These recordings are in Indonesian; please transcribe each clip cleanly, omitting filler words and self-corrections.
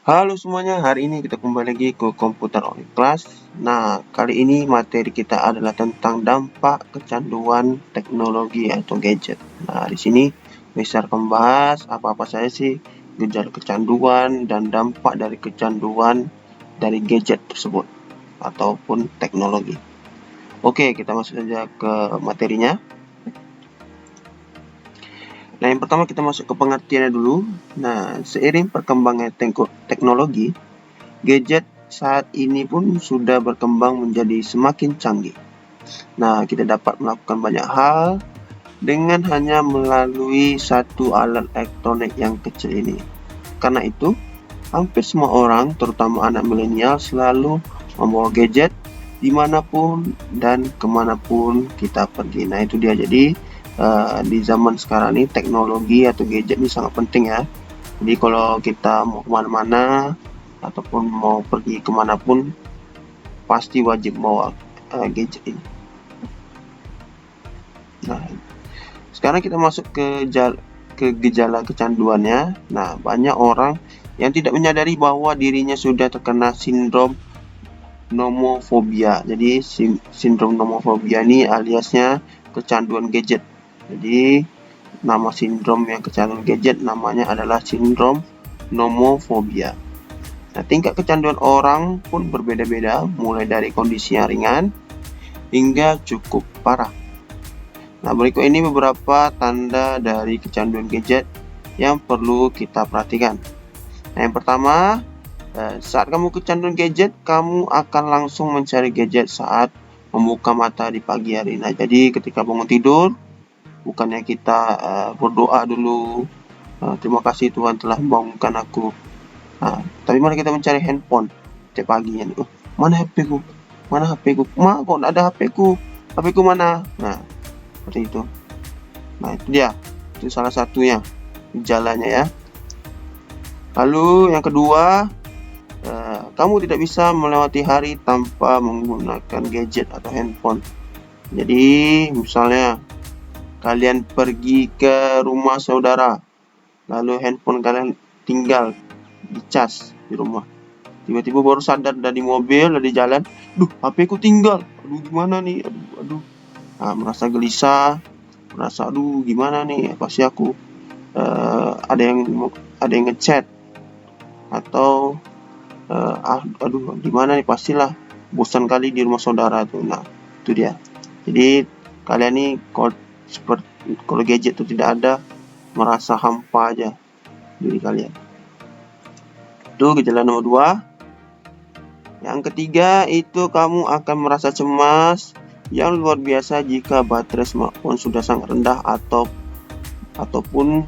Halo semuanya, hari ini kita kembali lagi ke Komputer Only Class. Nah, kali ini materi kita adalah tentang dampak kecanduan teknologi atau gadget. Nah, di sini bisa membahas apa-apa saja sih gejala kecanduan dan dampak dari kecanduan dari gadget tersebut ataupun teknologi. Oke, kita masuk saja ke materinya. Nah, yang pertama kita masuk ke pengertiannya dulu. Nah, seiring perkembangan teknologi, gadget saat ini pun sudah berkembang menjadi semakin canggih. Nah, kita dapat melakukan banyak hal dengan hanya melalui satu alat elektronik yang kecil ini. Karena itu, hampir semua orang, terutama anak milenial, selalu membawa gadget dimanapun dan kemanapun kita pergi. Nah, itu dia. Jadi, di zaman sekarang ini teknologi atau gadget ini sangat penting ya. Jadi kalau kita mau kemana-mana ataupun mau pergi kemanapun, pasti wajib bawa gadget ini. Nah, sekarang kita masuk ke gejala kecanduannya. Nah, banyak orang yang tidak menyadari bahwa dirinya sudah terkena sindrom nomofobia. Jadi sindrom nomofobia ini aliasnya kecanduan gadget. Jadi nama sindrom yang kecanduan gadget namanya adalah sindrom nomofobia. Nah, tingkat kecanduan orang pun berbeda-beda, mulai dari kondisi yang ringan hingga cukup parah. Nah, berikut ini beberapa tanda dari kecanduan gadget yang perlu kita perhatikan. Nah, yang pertama, saat kamu kecanduan gadget, kamu akan langsung mencari gadget saat membuka mata di pagi hari. Nah, jadi ketika bangun tidur, bukannya kita berdoa dulu, terima kasih Tuhan telah membangunkan aku. Nah, tapi mana kita mencari handphone setiap paginya nih. Mana HP ku? Mana HP ku? Ma, kok ada HP ku? HP ku mana? Nah, seperti itu. Nah, itu dia. Itu salah satunya gejalanya ya. Lalu yang kedua, kamu tidak bisa melewati hari tanpa menggunakan gadget atau handphone. Jadi, misalnya kalian pergi ke rumah saudara, lalu handphone kalian tinggal dicas di rumah. Tiba-tiba baru sadar dari mobil, dari jalan, HP ku tinggal. Aduh, gimana nih? Aduh. Nah, merasa gelisah, merasa gimana nih? Pasti aku ada yang ngechat atau aduh, gimana nih? Pastilah bosan kali di rumah saudara tuh. Nah, itu dia. Jadi kalian nih kalau gadget itu tidak ada, merasa hampa aja diri kalian. Itu gejala nomor 2. Yang ketiga, itu kamu akan merasa cemas yang luar biasa jika baterai smartphone sudah sangat rendah ataupun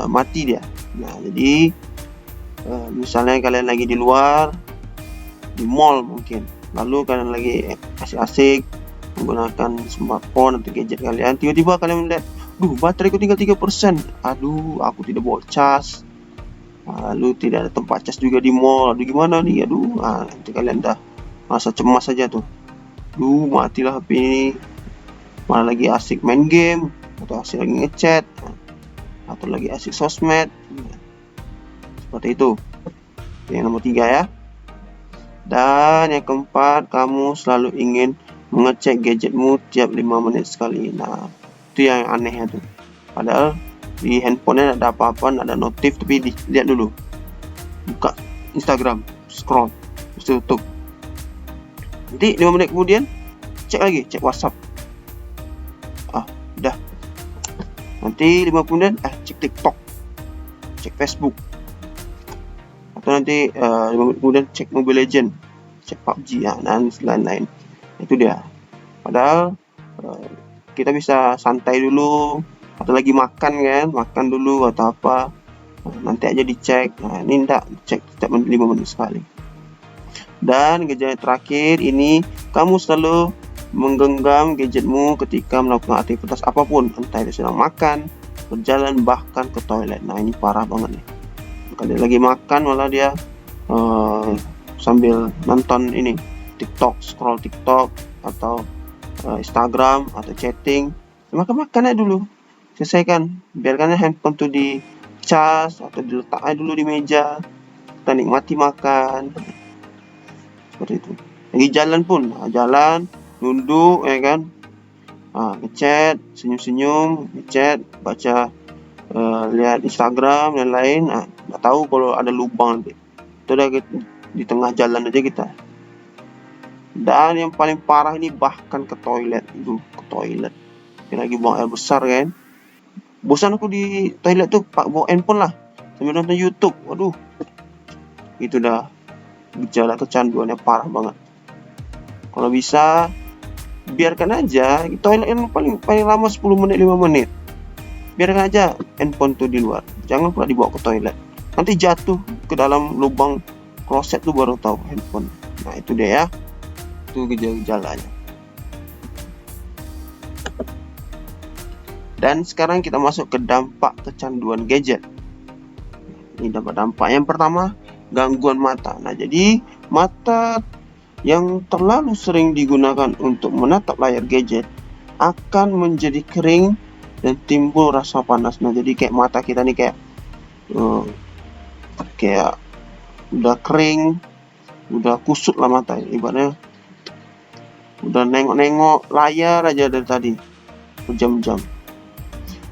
mati dia. Nah, jadi misalnya kalian lagi di luar, di mall mungkin, lalu kalian lagi asik-asik menggunakan smartphone atau gadget kalian, tiba-tiba kalian melihat, bateraiku tinggal 3%. Aduh, aku tidak bawa cas. Lalu tidak ada tempat cas juga di mall. Aduh, gimana nih? Nanti kalian dah merasa cemas saja tuh. Matilah HP ini. Malah lagi asik main game, atau asik lagi ngechat, atau lagi asik sosmed. Seperti itu. Yang nomor 3 ya. Dan yang keempat, kamu selalu ingin mengecek gadgetmu tiap 5 menit sekali. Nah, itu yang anehnya tuh. Padahal di handphonenya ada apa-apa, ada notif, tapi lihat dulu, buka Instagram, scroll, terus tutup. Nanti 5 menit kemudian cek WhatsApp, udah. Nanti 5 menit kemudian cek TikTok, cek Facebook, atau nanti 5 menit kemudian cek Mobile Legend, cek PUBG dan lain-lain. Itu dia. Padahal kita bisa santai dulu, atau lagi makan dulu atau apa, nanti aja dicek. Nah, ini enggak, cek setiap 5 menit sekali. Dan gejala terakhir ini, kamu selalu menggenggam gadgetmu ketika melakukan aktivitas apapun, entah itu sedang makan, berjalan, bahkan ke toilet. Nah, ini parah banget nih. Kalau lagi makan malah dia sambil nonton ini TikTok, scroll TikTok atau Instagram atau chatting. Makan aja dulu, selesaikan. Biarkan handphone tuh di cas atau diletak aja dulu di meja. kita nikmati makan seperti itu. Lagi jalan pun, jalan nunduk ya kan, ngechat, senyum-senyum, ngechat, baca, lihat Instagram dan lain. Nggak tahu kalau ada lubang nanti. Itu udah di tengah jalan aja kita. Dan yang paling parah ini bahkan ke toilet. Ke toilet. Dia lagi buang air besar kan. Bosan aku di toilet tuh, bawa handphone lah sambil nonton YouTube. Waduh. Itu dah gejala kecanduannya parah banget. Kalau bisa biarkan aja toilet yang paling lama 10 menit 5 menit. Biarkan aja handphone tuh di luar. Jangan pula dibawa ke toilet. Nanti jatuh ke dalam lubang kloset tuh baru tahu handphone. Nah, itu deh ya. Itu gejala-gejalanya. Dan sekarang kita masuk ke dampak kecanduan gadget. Ini dampak-dampak. Yang pertama, gangguan mata. Nah, jadi mata yang terlalu sering digunakan untuk menatap layar gadget akan menjadi kering dan timbul rasa panas. Nah, jadi kayak mata kita nih kayak udah kering, udah kusut lah mata. Ibaratnya udah nengok-nengok layar aja dari tadi berjam-jam.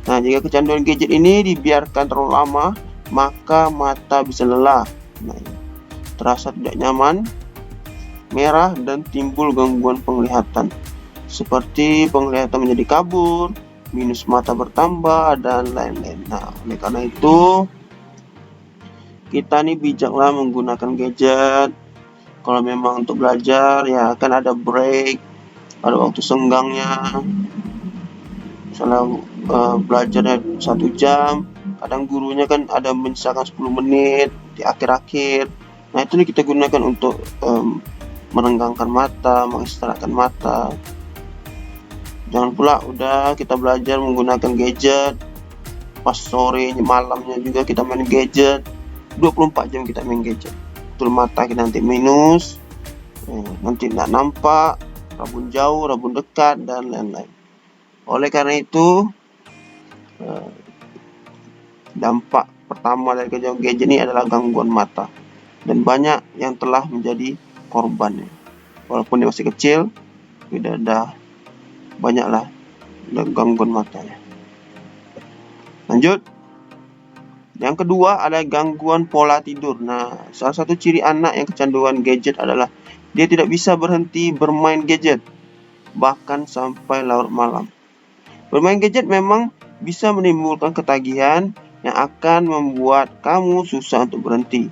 Nah, jika kecanduan gadget ini dibiarkan terlalu lama, maka mata bisa lelah. Nah, terasa tidak nyaman, merah, dan timbul gangguan penglihatan seperti penglihatan menjadi kabur, minus mata bertambah, dan lain-lain. Nah, oleh karena itu kita nih bijaklah menggunakan gadget. Kalau memang untuk belajar ya kan ada break, ada waktu senggangnya. Misalnya belajarnya 1 jam, kadang gurunya kan ada misalkan 10 menit di akhir-akhir. Nah, itu nih kita gunakan untuk merenggangkan mata, mengistirahatkan mata. Jangan pula udah kita belajar menggunakan gadget, pas sore malamnya juga kita main gadget, 24 jam kita main gadget. Betul, mata kita nanti minus, nanti nggak nampak, rabun jauh, rabun dekat, dan lain-lain. Oleh karena itu dampak pertama dari kecanduan gadget ini adalah gangguan mata, dan banyak yang telah menjadi korbannya. Walaupun dia masih kecil, udah banyaklah gangguan matanya. Lanjut. Yang kedua adalah gangguan pola tidur. Nah, salah satu ciri anak yang kecanduan gadget adalah dia tidak bisa berhenti bermain gadget, bahkan sampai larut malam. Bermain gadget memang bisa menimbulkan ketagihan yang akan membuat kamu susah untuk berhenti.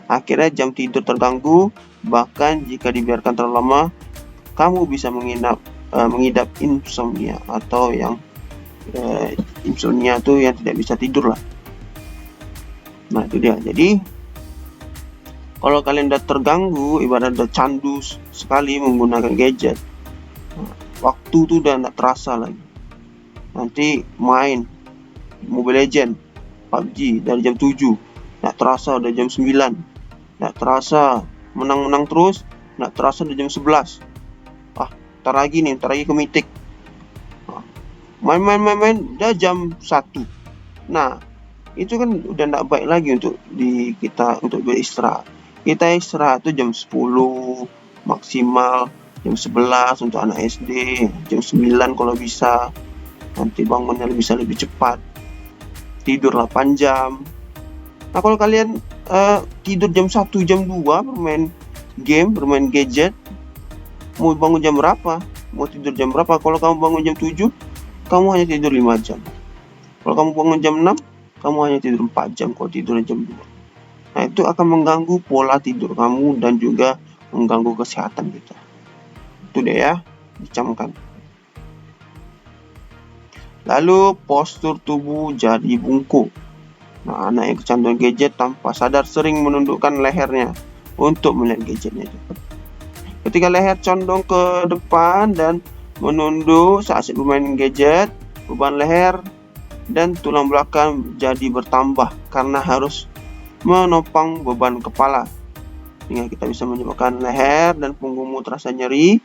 Akhirnya jam tidur terganggu, bahkan jika dibiarkan terlalu lama, kamu bisa mengidap insomnia, atau yang insomnia itu yang tidak bisa tidur lah. Nah, itu dia. Jadi kalau kalian udah terganggu, ibarat udah candu sekali menggunakan gadget, waktu tuh udah nggak terasa lagi. Nanti main Mobile Legends, PUBG dari jam 7, nggak terasa udah jam 9, nggak terasa menang-menang terus, nggak terasa udah jam 11. Ntar lagi ke Mythic. Main udah jam 1. Nah, itu kan udah nggak baik lagi untuk kita untuk beristirahat. Kita istirahat tuh jam 10 maksimal, jam 11 untuk anak SD, jam 9 kalau bisa. Nanti bangunnya bisa lebih cepat, tidur 8 jam. Nah, kalau kalian tidur jam 1, jam 2 bermain game, bermain gadget, mau bangun jam berapa? Mau tidur jam berapa? Kalau kamu bangun jam 7, kamu hanya tidur 5 jam. Kalau kamu bangun jam 6, kamu hanya tidur 4 jam kalau tidur jam 2. Nah, itu akan mengganggu pola tidur kamu dan juga mengganggu kesehatan kita. Itu deh ya, dicamkan. Lalu postur tubuh jadi bungkuk. Nah, anak yang kecanduan gadget tanpa sadar sering menundukkan lehernya untuk melihat gadgetnya. Ketika leher condong ke depan dan menunduk saat bermain gadget, beban leher dan tulang belakang jadi bertambah karena harus menopang beban kepala, sehingga kita bisa menyebabkan leher dan punggungmu terasa nyeri.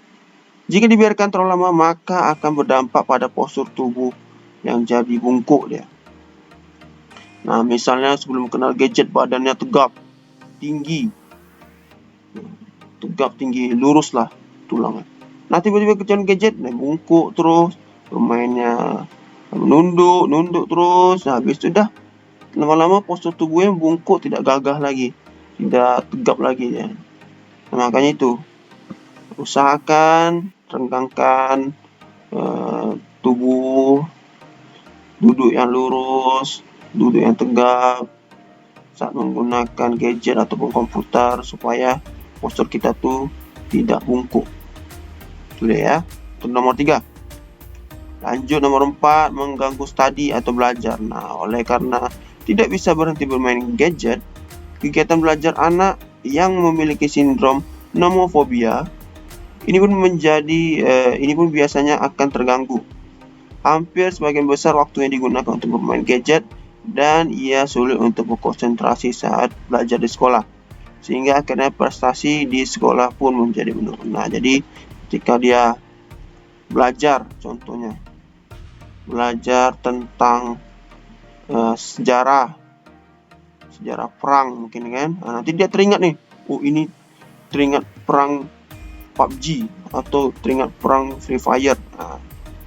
Jika dibiarkan terlalu lama, maka akan berdampak pada postur tubuh yang jadi bungkuk dia. Nah, misalnya sebelum kenal gadget badannya tegap, tinggi, tegap tinggi, lurus lah tulangnya. Nah tiba-tiba kecanduan gadget, bungkuk terus, bermainnya nunduk terus. Nah habis itu dah lama-lama postur tubuhnya bungkuk, tidak gagah lagi, tidak tegap lagi ya. Nah, makanya itu usahakan renggangkan tubuh, duduk yang lurus, duduk yang tegap saat menggunakan gadget ataupun komputer supaya postur kita tuh tidak bungkuk. Itu ya. Itu nomor 3. Lanjut nomor 4, mengganggu studi atau belajar. Nah, oleh karena tidak bisa berhenti bermain gadget, kegiatan belajar anak yang memiliki sindrom nomofobia ini pun biasanya akan terganggu. Hampir sebagian besar waktunya digunakan untuk bermain gadget dan ia sulit untuk berkonsentrasi saat belajar di sekolah. Sehingga akhirnya prestasi di sekolah pun menjadi menurun. Nah, jadi ketika dia belajar, contohnya belajar tentang sejarah perang mungkin kan, nanti dia teringat nih, ini teringat perang PUBG atau teringat perang Free Fire.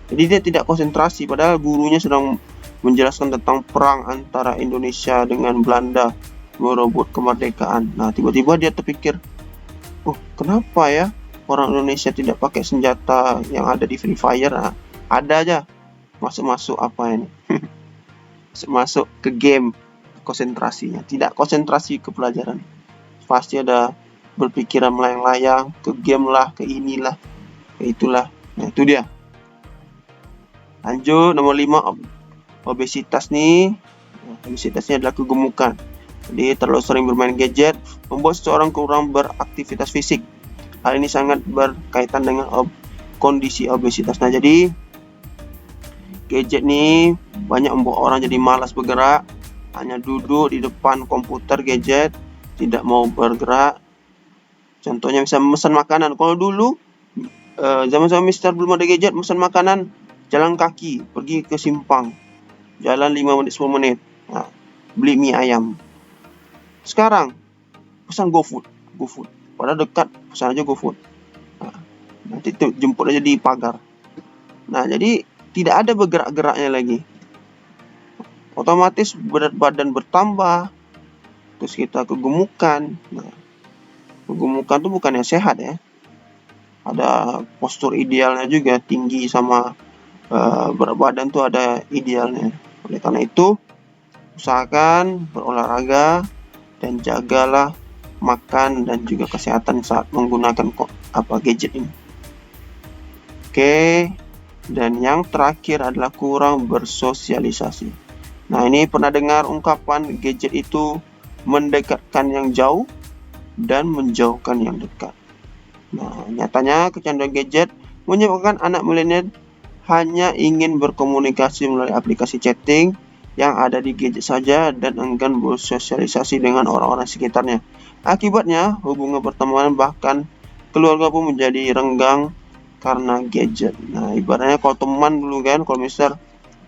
Jadi dia tidak konsentrasi padahal gurunya sedang menjelaskan tentang perang antara Indonesia dengan Belanda merebut kemerdekaan. Nah tiba-tiba dia terpikir, kenapa ya orang Indonesia tidak pakai senjata yang ada di Free Fire? Nah, ada aja masuk apa ini masuk ke game, konsentrasinya tidak konsentrasi ke pelajaran, pasti ada berpikiran melayang-layang ke game lah, ke inilah, ke itulah. Nah itu dia. Lanjut nomor 5, obesitas nih. Obesitasnya adalah kegemukan. Jadi terlalu sering bermain gadget membuat seseorang kurang beraktivitas fisik. Hal ini sangat berkaitan dengan kondisi obesitas. Nah jadi gadget nih banyak membuat orang jadi malas bergerak, hanya duduk di depan komputer gadget, tidak mau bergerak. Contohnya bisa memesan makanan. Kalau dulu zaman-zaman Mister belum ada gadget, memesan makanan jalan kaki, pergi ke simpang, jalan 5 menit 10 menit, beli mie ayam. Sekarang pesan GoFood, padahal dekat, pesan aja GoFood. Nanti jemput aja di pagar. Nah jadi tidak ada bergerak-geraknya lagi, otomatis berat badan bertambah, terus kita kegemukan. Nah, kegemukan itu bukannya sehat ya, ada postur idealnya juga, tinggi sama berat badan tuh ada idealnya. Oleh karena itu usahakan berolahraga dan jagalah makan dan juga kesehatan saat menggunakan gadget ini. Oke, dan yang terakhir adalah kurang bersosialisasi. Nah ini pernah dengar ungkapan gadget itu mendekatkan yang jauh dan menjauhkan yang dekat. Nah nyatanya kecanduan gadget menyebabkan anak milenial hanya ingin berkomunikasi melalui aplikasi chatting yang ada di gadget saja dan enggan bersosialisasi dengan orang-orang sekitarnya. Akibatnya hubungan pertemanan bahkan keluarga pun menjadi renggang karena gadget. Nah ibaratnya kalau teman dulu kan, kalau misal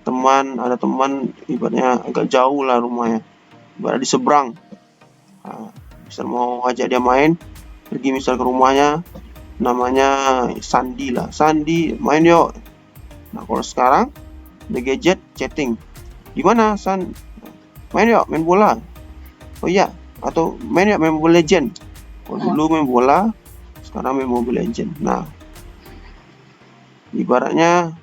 ada teman ibaratnya agak jauh lah rumahnya, ibarat di seberang. Misal mau ajak dia main, pergi misal ke rumahnya, namanya Sandi lah, Sandi main yuk. Nah kalau sekarang ada gadget, chatting, di mana San, main yuk, main bola. Oh iya, atau main yuk, main Mobile Legend. Kalau dulu main bola, sekarang main Mobile Legend. Nah ibaratnya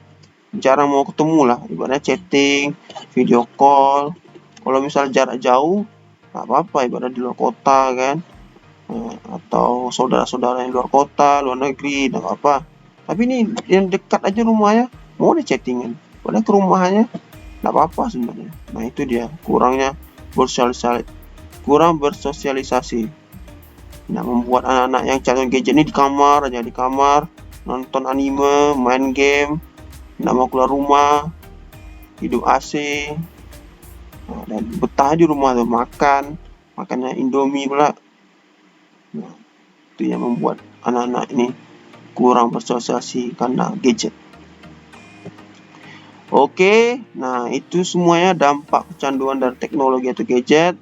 jarang mau ketemu lah, ibaratnya chatting, video call. Kalau misal jarak jauh nggak apa-apa, ibarat di luar kota kan, atau saudara-saudara yang luar kota, luar negeri, nggak apa-apa. Tapi ini yang dekat aja rumahnya mau di chattingan, padahal ke rumahnya nggak apa-apa sebenarnya. Nah itu dia kurang bersosialisasi. Nah membuat anak-anak yang candu gadget ini di kamar nonton anime, main game, nggak mau keluar rumah, hidup AC, dan betah di rumah tuh, makannya Indomie pula. Nah, itu yang membuat anak-anak ini kurang bersosialisasi karena gadget. Oke, nah itu semuanya dampak kecanduan dari teknologi atau gadget.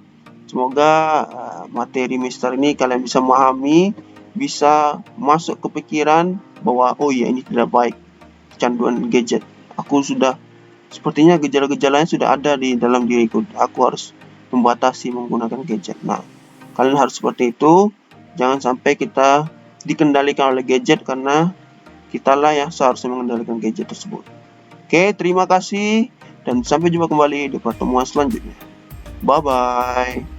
Semoga materi mister ini kalian bisa memahami, bisa masuk ke pikiran bahwa oh ya, ini tidak baik, kecanduan gadget. Sepertinya gejala-gejalanya sudah ada di dalam diriku. Aku harus membatasi menggunakan gadget. Nah, kalian harus seperti itu. Jangan sampai kita dikendalikan oleh gadget, karena kitalah yang seharusnya mengendalikan gadget tersebut. Oke, terima kasih dan sampai jumpa kembali di pertemuan selanjutnya. Bye-bye.